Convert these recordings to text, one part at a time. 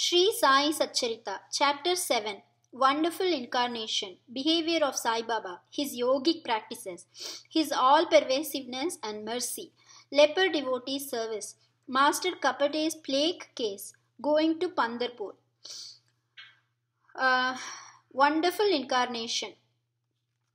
Sri Sai Satcharita, Chapter 7, Wonderful Incarnation, Behavior of Sai Baba, His Yogic Practices, His All-Pervasiveness and Mercy, Leper Devotee Service, Master Kapate's Plague Case, Going to Pandarpur. Wonderful Incarnation.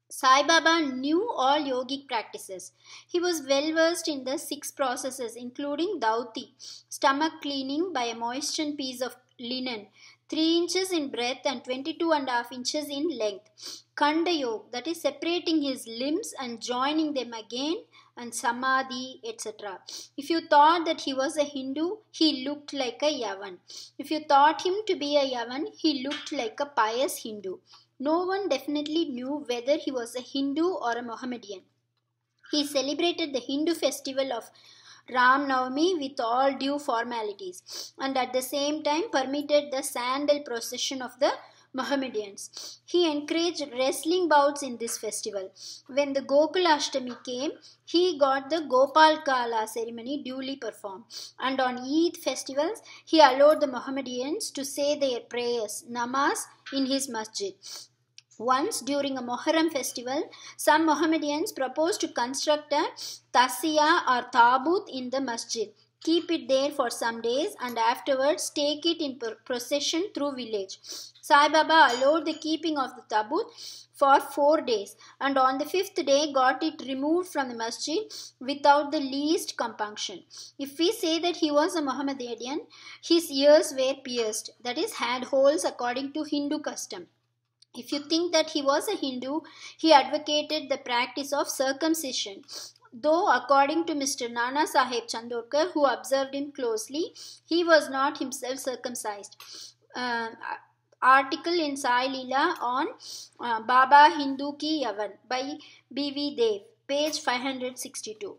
Sai Baba knew all yogic practices. He was well versed in the 6 processes, including Dauti, stomach cleaning by a moistened piece of linen, 3 inches in breadth and 22.5 inches in length. Khanda Yoga, that is separating his limbs and joining them again, and Samadhi, etc. If you thought that he was a Hindu, he looked like a Yavan. If you thought him to be a Yavan, he looked like a pious Hindu. No one definitely knew whether he was a Hindu or a Mohammedan. He celebrated the Hindu festival of Ram Navami with all due formalities, and at the same time permitted the sandal procession of the Mohammedans. He encouraged wrestling bouts in this festival. When the Gokula Ashtami came, he got the Gopal Kala ceremony duly performed, and on Eid festivals, he allowed the Mohammedans to say their prayers, namaz, in his masjid. Once during a Muharram festival, some Mohammedans proposed to construct a tasiya or tabut in the masjid, keep it there for some days, and afterwards take it in procession through village. Sai Baba allowed the keeping of the tabut for 4 days, and on the 5th day got it removed from the masjid without the least compunction. If we say that he was a Mohammedan, his ears were pierced, that is, had holes according to Hindu custom. If you think that he was a Hindu, he advocated the practice of circumcision. Though according to Mr. Nana Sahib Chandorkar, who observed him closely, he was not himself circumcised. Article in Sai Leela on Baba Hindu Ki Yavan by B.V. Dev, page 562.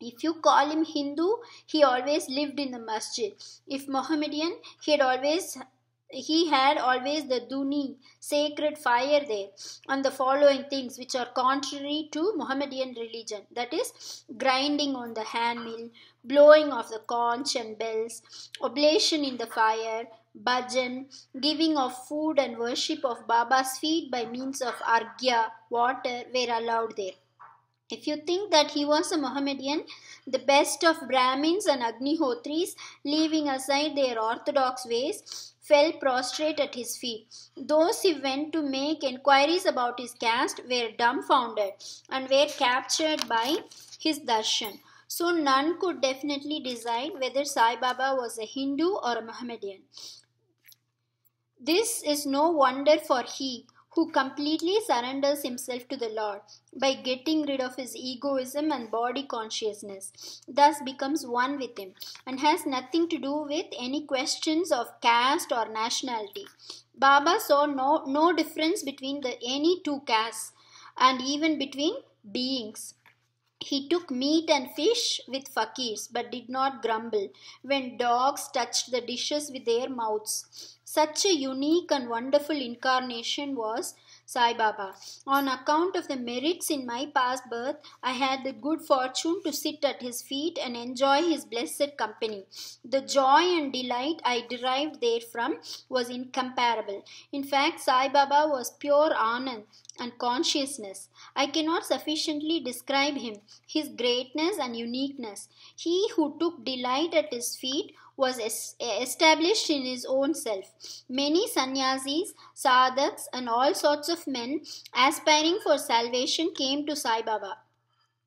If you call him Hindu, he always lived in the masjid. If Mohammedan, he had always the duni, sacred fire there, and the following things which are contrary to Mohammedan religion, that is, grinding on the hand mill, blowing of the conch and bells, oblation in the fire, bhajan, giving of food and worship of Baba's feet by means of arghya, water, were allowed there. If you think that he was a Mohammedan, the best of Brahmins and Agnihotris, leaving aside their orthodox ways, fell prostrate at his feet. Those who went to make enquiries about his caste were dumbfounded and were captured by his darshan. So none could definitely decide whether Sai Baba was a Hindu or a Mohammedan. This is no wonder, for he who completely surrenders himself to the Lord by getting rid of his egoism and body consciousness, thus becomes one with him and has nothing to do with any questions of caste or nationality. Baba saw no difference between any 2 castes and even between beings. He took meat and fish with fakirs, but did not grumble when dogs touched the dishes with their mouths. Such a unique and wonderful incarnation was Sai Baba. On account of the merits in my past birth, I had the good fortune to sit at his feet and enjoy his blessed company. The joy and delight I derived therefrom was incomparable. In fact, Sai Baba was pure Anand and consciousness. I cannot sufficiently describe him, his greatness and uniqueness. He who took delight at his feet was established in his own self. Many sannyasis, sadhaks, and all sorts of men aspiring for salvation came to Sai Baba.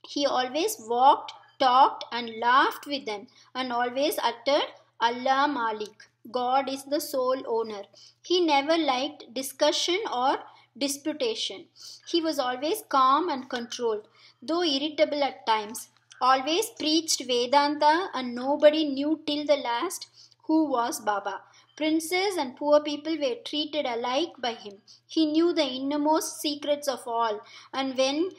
He always walked, talked, and laughed with them, and always uttered Allah Malik. God is the sole owner. He never liked discussion or disputation. He was always calm and controlled, though irritable at times. Always preached Vedanta, and nobody knew till the last who was Baba. Princes and poor people were treated alike by him. He knew the innermost secrets of all, and when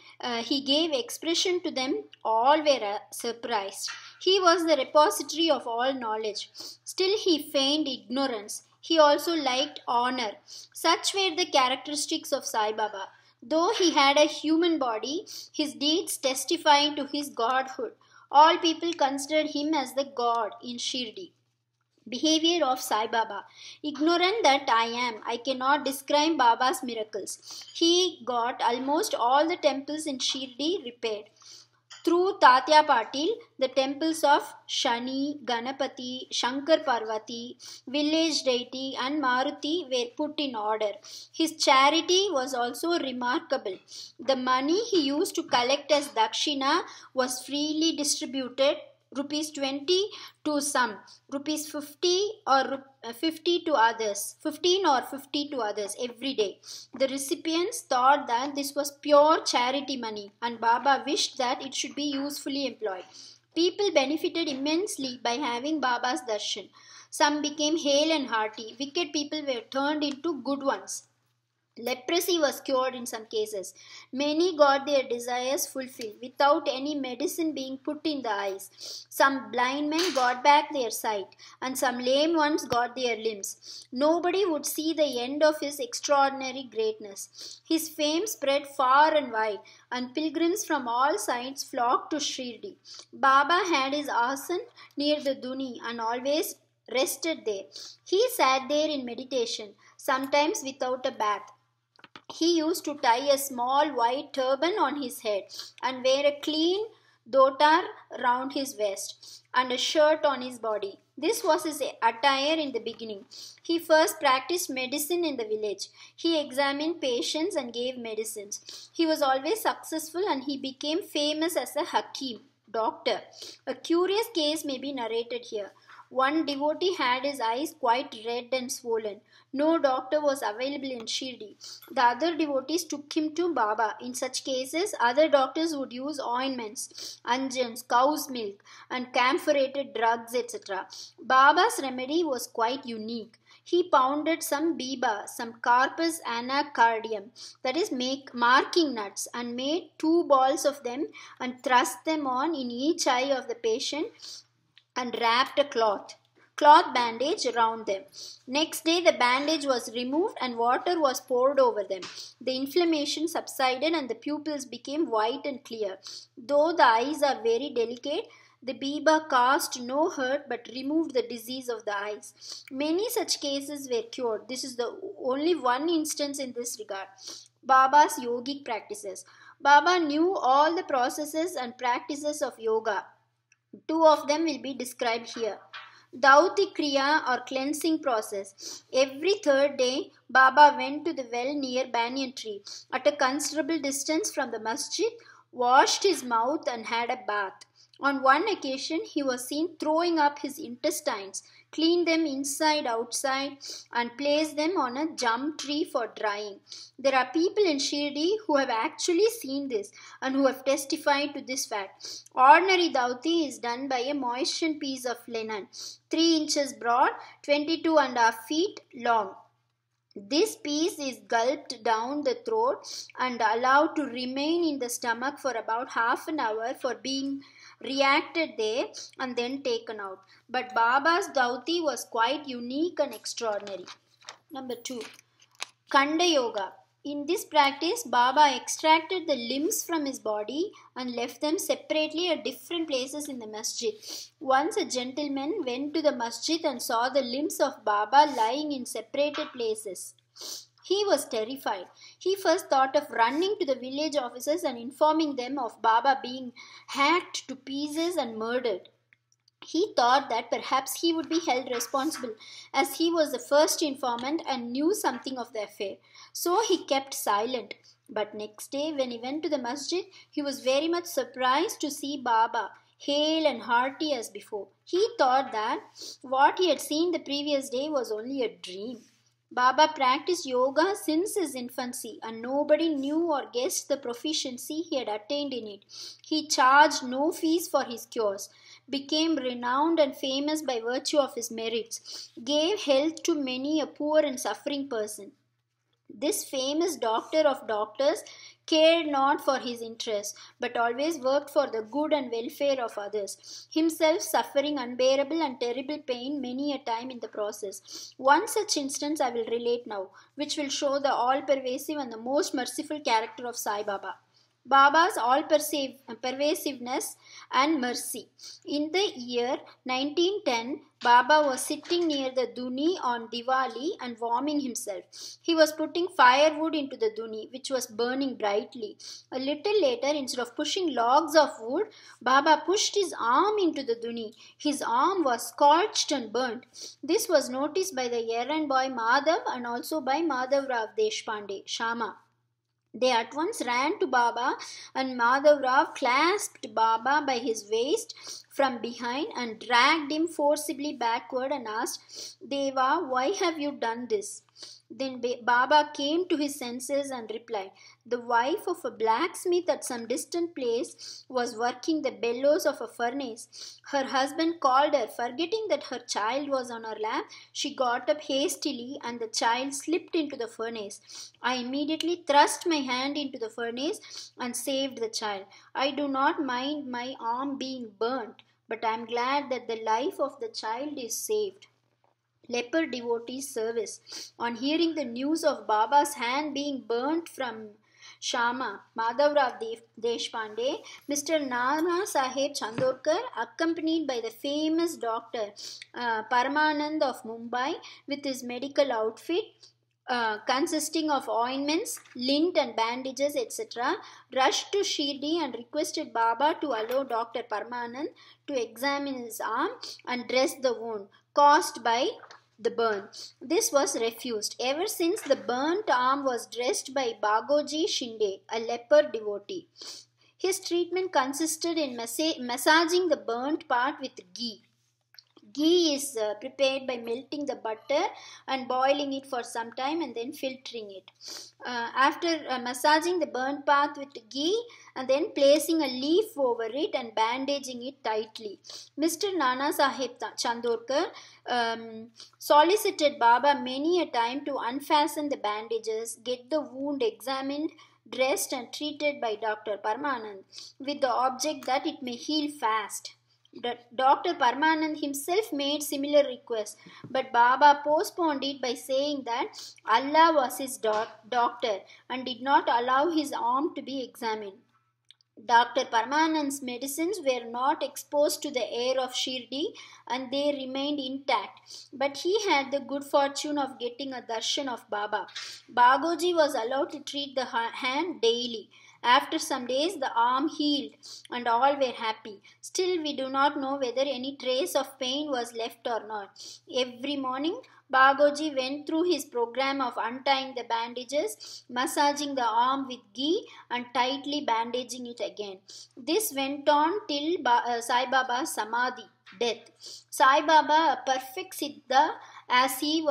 he gave expression to them, all were surprised. He was the repository of all knowledge. Still he feigned ignorance. He also liked honor. Such were the characteristics of Sai Baba. Though he had a human body, his deeds testified to his godhood. All people considered him as the God in Shirdi. Behavior of Sai Baba. Ignorant that I cannot describe Baba's miracles. He got almost all the temples in Shirdi repaired. Through Tatya Patil, the temples of Shani, Ganapati, Shankar Parvati, village deity, and Maruti were put in order. His charity was also remarkable. The money he used to collect as dakshina was freely distributed, rupees 20 to some, rupees 50 or 50 to others, 15 or 50 to others every day. The recipients thought that this was pure charity money, and Baba wished that it should be usefully employed. People benefited immensely by having Baba's darshan. Some became hale and hearty. Wicked people were turned into good ones. Leprosy was cured in some cases. Many got their desires fulfilled without any medicine being put in the eyes. Some blind men got back their sight, and some lame ones got their limbs. Nobody would see the end of his extraordinary greatness. His fame spread far and wide, and pilgrims from all sides flocked to Shirdi. Baba had his asan near the Duni and always rested there. He sat there in meditation, sometimes without a bath. He used to tie a small white turban on his head and wear a clean dhotar round his waist and a shirt on his body. This was his attire in the beginning. He first practiced medicine in the village. He examined patients and gave medicines. He was always successful, and he became famous as a hakim, doctor. A curious case may be narrated here. One devotee had his eyes quite red and swollen. No doctor was available in Shirdi. The other devotees took him to Baba. In such cases, other doctors would use ointments, anjans, cow's milk, and camphorated drugs, etc. Baba's remedy was quite unique. He pounded some biba, some carpus anacardium, that is, marking nuts, and made 2 balls of them and thrust them on in each eye of the patient and wrapped a cloth bandage around them. Next day the bandage was removed and water was poured over them. The inflammation subsided and the pupils became white and clear. Though the eyes are very delicate, the biba caused no hurt but removed the disease of the eyes. Many such cases were cured. This is the only one instance in this regard. Baba's yogic practices. Baba knew all the processes and practices of yoga. 2 of them will be described here. Dauti Kriya or cleansing process. Every third day, Baba went to the well near banyan tree at a considerable distance from the masjid, washed his mouth and had a bath. On one occasion, he was seen throwing up his intestines, cleaned them inside outside, and placed them on a jam tree for drying. There are people in Shirdi who have actually seen this and who have testified to this fact. Ordinary dauti is done by a moistened piece of linen, 3 inches broad, 22.5 feet long. This piece is gulped down the throat and allowed to remain in the stomach for about half an hour for being reacted there and then taken out. But Baba's dauti was quite unique and extraordinary. Number 2. Kanda Yoga. In this practice, Baba extracted the limbs from his body and left them separately at different places in the masjid. Once a gentleman went to the masjid and saw the limbs of Baba lying in separated places. He was terrified. He first thought of running to the village officers and informing them of Baba being hacked to pieces and murdered. He thought that perhaps he would be held responsible as he was the first informant and knew something of the affair. So he kept silent. But next day when he went to the masjid, he was very much surprised to see Baba, hale and hearty as before. He thought that what he had seen the previous day was only a dream. Baba practiced yoga since his infancy and nobody knew or guessed the proficiency he had attained in it. He charged no fees for his cures, became renowned and famous by virtue of his merits, gave health to many a poor and suffering person. This famous doctor of doctors cared not for his interests, but always worked for the good and welfare of others, himself suffering unbearable and terrible pain many a time in the process. One such instance I will relate now, which will show the all-pervasive and the most merciful character of Sai Baba. Baba's all-pervasiveness and mercy. In the year 1910, Baba was sitting near the Duni on Diwali and warming himself. He was putting firewood into the Duni, which was burning brightly. A little later, instead of pushing logs of wood, Baba pushed his arm into the Duni. His arm was scorched and burnt. This was noticed by the errand boy Madhav and also by Madhav Rao Deshpande, Shama. They at once ran to Baba, and Madhavrao clasped Baba by his waist from behind and dragged him forcibly backward and asked, Deva, why have you done this? Then Baba came to his senses and replied, the wife of a blacksmith at some distant place was working the bellows of a furnace. Her husband called her. Forgetting that her child was on her lap, she got up hastily and the child slipped into the furnace. I immediately thrust my hand into the furnace and saved the child. I do not mind my arm being burnt, but I am glad that the life of the child is saved. Leper devotees service. On hearing the news of Baba's hand being burnt from Shama, Madhavrao Deshpande, Mr. Nana Sahib Chandorkar, accompanied by the famous doctor Paramanand of Mumbai with his medical outfit, consisting of ointments, lint and bandages, etc., rushed to Shirdi and requested Baba to allow Dr. Parmanand to examine his arm and dress the wound caused by the burn. This was refused. Ever since, the burnt arm was dressed by Bagoji Shinde, a leper devotee. His treatment consisted in massaging the burnt part with ghee. Ghee is prepared by melting the butter and boiling it for some time and then filtering it. After massaging the burnt part with ghee and then placing a leaf over it and bandaging it tightly, Mr. Nana Sahib Chandorkar solicited Baba many a time to unfasten the bandages, get the wound examined, dressed and treated by Dr. Parmanand with the object that it may heal fast. Dr. Parmanand himself made similar requests, but Baba postponed it by saying that Allah was his doctor and did not allow his arm to be examined. Dr. Parmanand's medicines were not exposed to the air of Shirdi and they remained intact. But he had the good fortune of getting a darshan of Baba. Bagoji was allowed to treat the hand daily. After some days, the arm healed and all were happy. Still, we do not know whether any trace of pain was left or not. Every morning, Bagoji went through his program of untying the bandages, massaging the arm with ghee and tightly bandaging it again. This went on till Sai Baba's Samadhi, death. Sai Baba, a perfect Siddha as he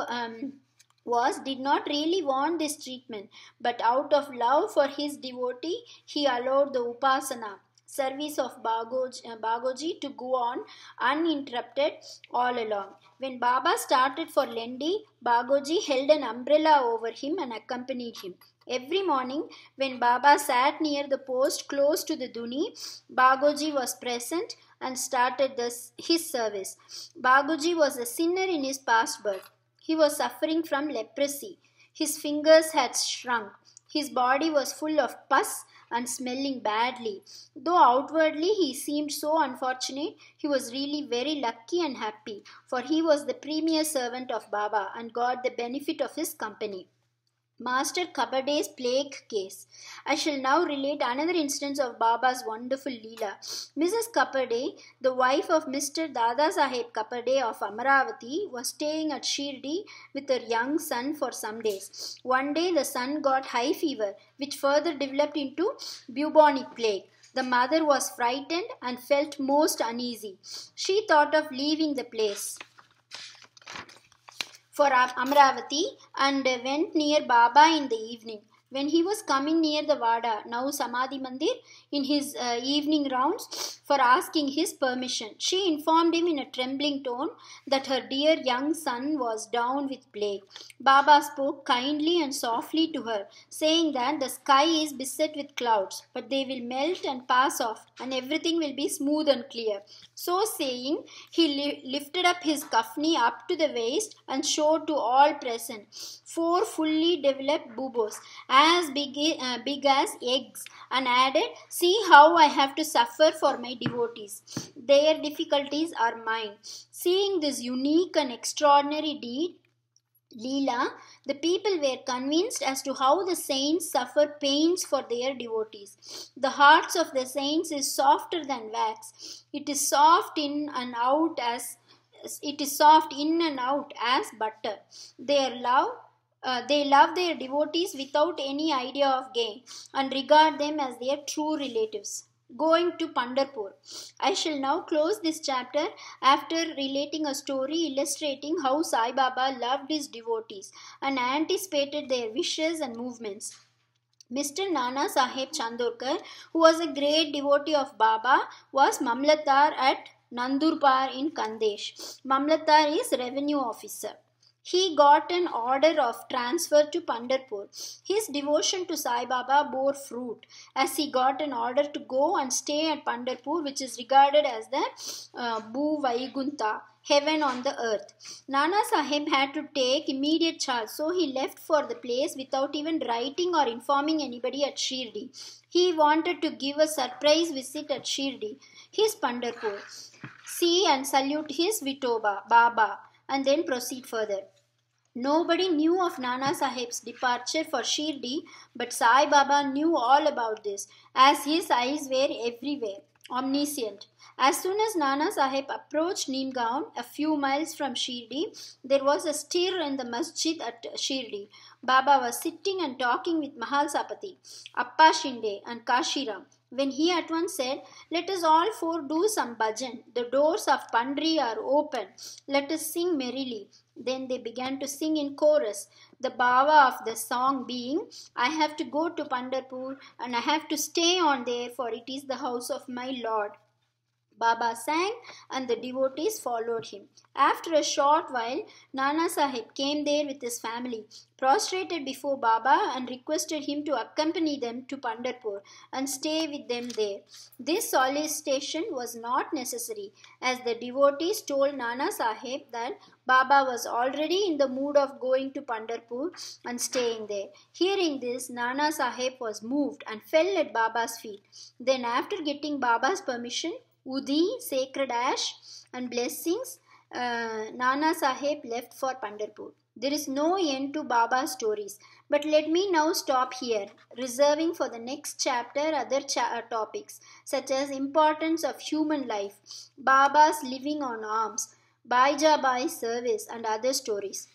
did not really want this treatment, but out of love for his devotee, he allowed the Upasana service of Bagoji to go on uninterrupted all along. When Baba started for Lendi, Bagoji held an umbrella over him and accompanied him. Every morning, when Baba sat near the post close to the Duni, Bagoji was present and started his service. Bagoji was a sinner in his past birth. He was suffering from leprosy. His fingers had shrunk. His body was full of pus and smelling badly. Though outwardly he seemed so unfortunate, he was really very lucky and happy, for he was the premier servant of Baba and got the benefit of his company. Master Kabade's plague case. I shall now relate another instance of Baba's wonderful Leela. Mrs. Kapade, the wife of Mr. Dada Saheb Kapade of Amaravati, was staying at Shirdi with her young son for some days. One day the son got high fever, which further developed into bubonic plague. The mother was frightened and felt most uneasy. She thought of leaving the place for Amravati and went near Baba in the evening. When he was coming near the Vada, now Samadhi Mandir, in his evening rounds, for asking his permission. She informed him in a trembling tone that her dear young son was down with plague. Baba spoke kindly and softly to her, saying that the sky is beset with clouds, but they will melt and pass off, and everything will be smooth and clear. So saying, he lifted up his kafni up to the waist and showed to all present 4 fully developed buboes, as big as eggs, and added, "See how I have to suffer for my devotees. Their difficulties are mine." Seeing this unique and extraordinary deed, Leela, the people were convinced as to how the saints suffer pains for their devotees. The hearts of the saints is softer than wax. It is soft in and out as butter. They love their devotees without any idea of gain and regard them as their true relatives. Going to Pandharpur. I shall now close this chapter after relating a story illustrating how Sai Baba loved his devotees and anticipated their wishes and movements. Mr. Nana Sahib Chandorkar, who was a great devotee of Baba, was Mamlatar at Nandurbar in Kandesh. Mamlatar is revenue officer. He got an order of transfer to Pandharpur. His devotion to Sai Baba bore fruit, as he got an order to go and stay at Pandharpur, which is regarded as the Bhu Vaikunta, heaven on the earth. Nana Sahib had to take immediate charge, so he left for the place without even writing or informing anybody at Shirdi. He wanted to give a surprise visit at Shirdi, his Pandharpur, see and salute his Vitoba, Baba, and then proceed further. Nobody knew of Nana Sahib's departure for Shirdi, but Sai Baba knew all about this, as his eyes were everywhere, omniscient. As soon as Nana Sahib approached Neemgaon, a few miles from Shirdi, there was a stir in the masjid at Shirdi. Baba was sitting and talking with Mahal Sapati, Appa Shinde, and Kashiram, when he at once said, "Let us all 4 do some bhajan. The doors of Pandri are open. Let us sing merrily." Then they began to sing in chorus, the bhava of the song being, "I have to go to Pandharpur and I have to stay on there, for it is the house of my Lord." Baba sang and the devotees followed him. After a short while, Nana Sahib came there with his family, prostrated before Baba and requested him to accompany them to Pandharpur and stay with them there. This solicitation was not necessary, as the devotees told Nana Sahib that Baba was already in the mood of going to Pandharpur and staying there. Hearing this, Nana Sahib was moved and fell at Baba's feet. Then, after getting Baba's permission, Udi, sacred ash, and blessings, Nana Sahib left for Pandharpur. There is no end to Baba's stories, but let me now stop here, reserving for the next chapter other topics such as importance of human life, Baba's living on alms, Baijabai service, and other stories.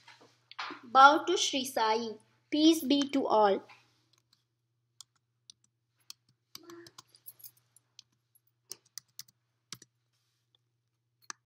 Bow to Sri Sai. Peace be to all.